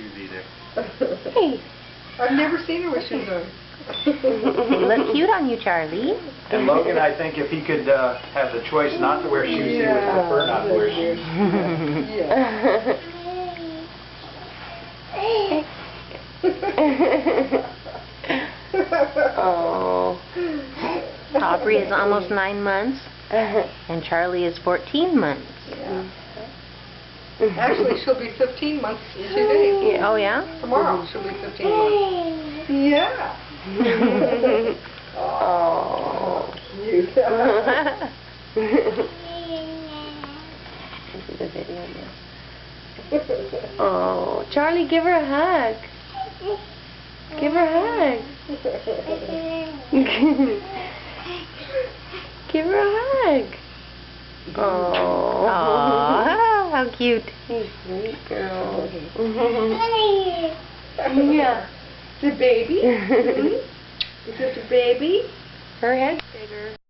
shoes either. Hey. I've never seen her with shoes on. You look cute on you, Charlie. And Logan, I think if he could have the choice not to wear shoes, he would prefer not to wear shoes. Oh. Aubrey is almost 9 months, and Charlie is 14 months. Yeah. Actually, she'll be 15 months in 2 days. Yeah. Oh, yeah? Tomorrow she'll be 15 months. Yeah. Oh. Cute. This is a video now. Oh, Charlie, give her a hug. Give her a hug. Give her a hug. Oh. Aww, how cute. You sweet girl. Yeah. The baby? Is this a baby? Her head's bigger.